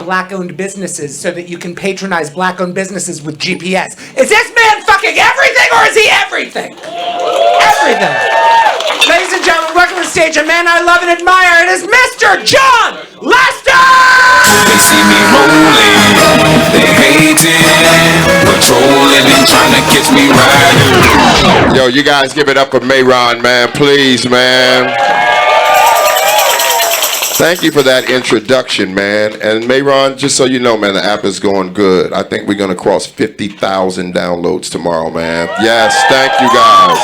black-owned businesses so that you can patronize black-owned businesses with GPS. Is this man fucking everything, or is he everything? Everything. Ladies and gentlemen, welcome to the stage, a man I love and admire. It is Mr. John Lester! They see me rolling, they hating, patrolling and trying to catch me riding. Yo, you guys give it up for Mayron, man. Please, man. Thank you for that introduction, man. And Mayron, just so you know, man, the app is going good. I think we're going to cross 50,000 downloads tomorrow, man. Yes, thank you guys.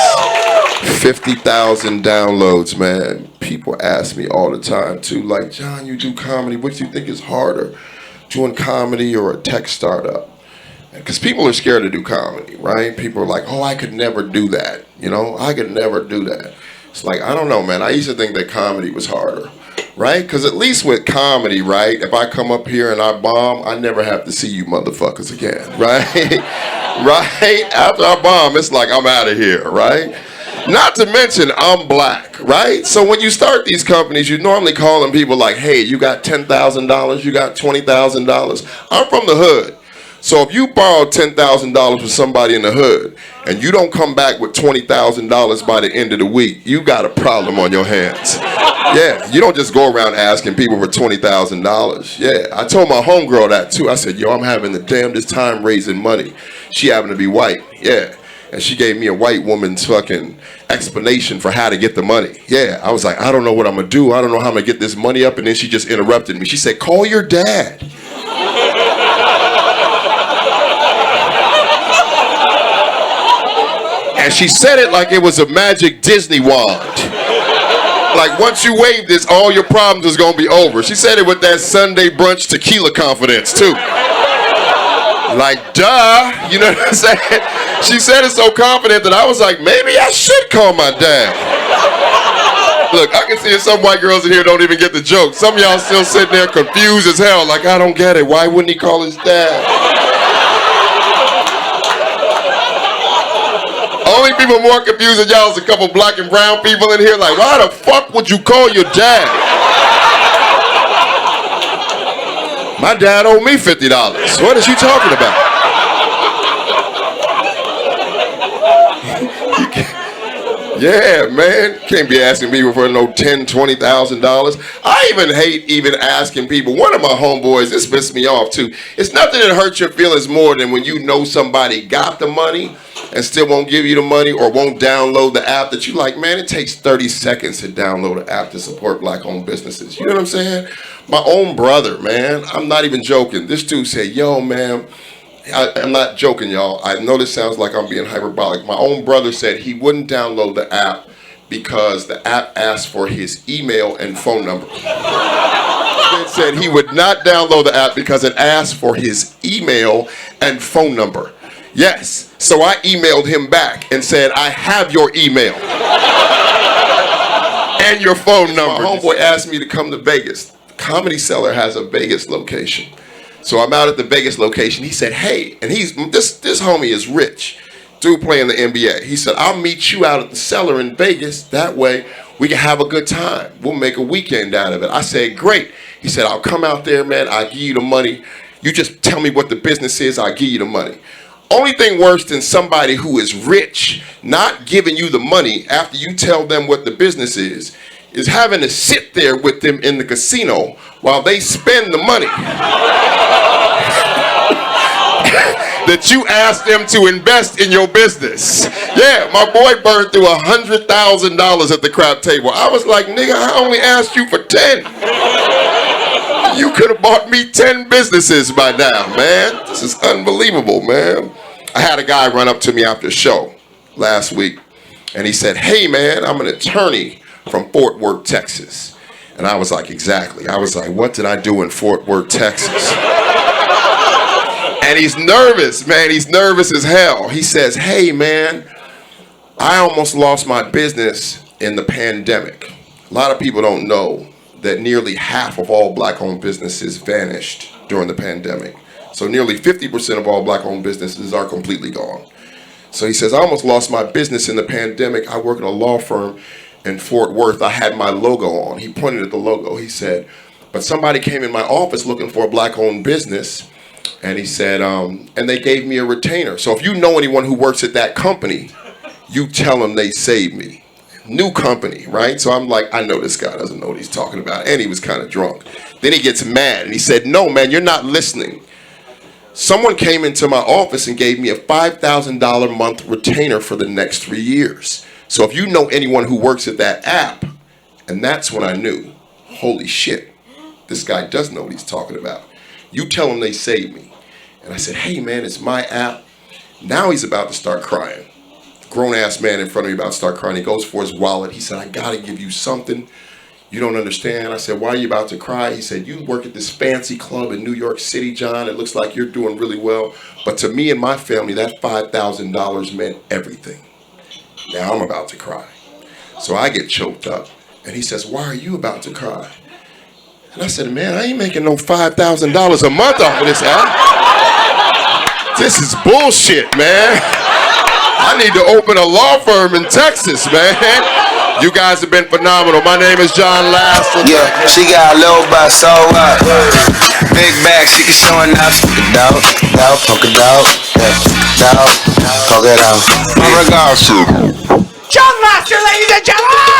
50,000 downloads, man. People ask me all the time, too, like, John, you do comedy. What do you think is harder, doing comedy or a tech startup? Because people are scared to do comedy, right? People are like, oh, I could never do that. You know, I could never do that. It's like, I don't know, man. I used to think that comedy was harder, right? Because at least with comedy, right, if I come up here and I bomb, I never have to see you motherfuckers again, right? Right? After I bomb, it's like I'm out of here, right? Not to mention, I'm black, right? So when you start these companies, you normally call them people like, hey, you got $10,000, you got $20,000. I'm from the hood. So if you borrow $10,000 from somebody in the hood and you don't come back with $20,000 by the end of the week, you got a problem on your hands. Yeah, you don't just go around asking people for $20,000. Yeah, I told my homegirl that too. I said, yo, I'm having the damnedest time raising money. She happened to be white. Yeah. And she gave me a white woman's fucking explanation for how to get the money. Yeah, I was like, I don't know what I'm gonna do. I don't know how I'm gonna get this money up. And then she just interrupted me. She said, call your dad. And she said it like it was a magic Disney wand. Like once you wave this, all your problems is gonna be over. She said it with that Sunday brunch tequila confidence too. Like, duh, you know what I'm saying? She said it so confident that I was like, maybe I should call my dad. Look, I can see some white girls in here don't even get the joke. Some of y'all still sitting there confused as hell, like, I don't get it. Why wouldn't he call his dad? Only people more confused than y'all is a couple black and brown people in here, like, why the fuck would you call your dad? My dad owed me $50. What is you talking about? Yeah, man. Can't be asking people for no $10,000, $20,000. I even hate even asking people. One of my homeboys, this pissed me off too. It's nothing that hurts your feelings more than when you know somebody got the money and still won't give you the money or won't download the app that you like, man, it takes 30 seconds to download an app to support black-owned businesses. You know what I'm saying? My own brother, man, I'm not even joking. This dude said, yo, man, I'm not joking, y'all. I know this sounds like I'm being hyperbolic. My own brother said he wouldn't download the app because the app asked for his email and phone number. He said he would not download the app because it asked for his email and phone number. Yes, so I emailed him back and said, I have your email and your phone number. My homeboy asked me to come to Vegas. Comedy Cellar has a Vegas location. So I'm out at the Vegas location. He said, hey, and this homie is rich. Dude playing the NBA. He said, I'll meet you out at the Cellar in Vegas. That way we can have a good time. We'll make a weekend out of it. I said, great. He said, I'll come out there, man. I'll give you the money. You just tell me what the business is. I'll give you the money. Only thing worse than somebody who is rich not giving you the money after you tell them what the business is having to sit there with them in the casino while they spend the money that you asked them to invest in your business. Yeah, my boy burned through $100,000 at the crap table. I was like, nigga, I only asked you for 10. You could have bought me 10 businesses by now, man. This is unbelievable, man. I had a guy run up to me after a show last week, and he said, hey, man, I'm an attorney from Fort Worth, Texas. And I was like, exactly. I was like, what did I do in Fort Worth, Texas? And he's nervous, man. He's nervous as hell. He says, hey, man, I almost lost my business in the pandemic. A lot of people don't know that nearly half of all black-owned businesses vanished during the pandemic. So nearly 50% of all black-owned businesses are completely gone. So he says, I almost lost my business in the pandemic. I work at a law firm in Fort Worth. I had my logo on. He pointed at the logo. He said, But somebody came in my office looking for a black-owned business, and he said, and they gave me a retainer. So if you know anyone who works at that company, you tell them they saved me. New company, right? So I'm like, I know this guy doesn't know what he's talking about. And he was kind of drunk. Then he gets mad, and he said, no, man, you're not listening. Someone came into my office and gave me a $5,000 a month retainer for the next 3 years. So if you know anyone who works at that app, and that's when I knew, holy shit, this guy does know what he's talking about. You tell him they saved me. And I said, hey man, it's my app. Now he's about to start crying. Grown-ass man in front of me about to start crying. He goes for his wallet. He said, I gotta give you something. You don't understand. I said, why are you about to cry? He said, you work at this fancy club in New York City, John. It looks like you're doing really well. But to me and my family, that $5,000 meant everything. Now I'm about to cry. So I get choked up. And he says, why are you about to cry? And I said, man, I ain't making no $5,000 a month off of this app. This is bullshit, man. I need to open a law firm in Texas, man. You guys have been phenomenal. My name is John Lasseter. Yeah, she got a little butt, so what? Big bag, she can show enough. Poke it out, poke it out. My regards to John Lasseter, ladies and gentlemen!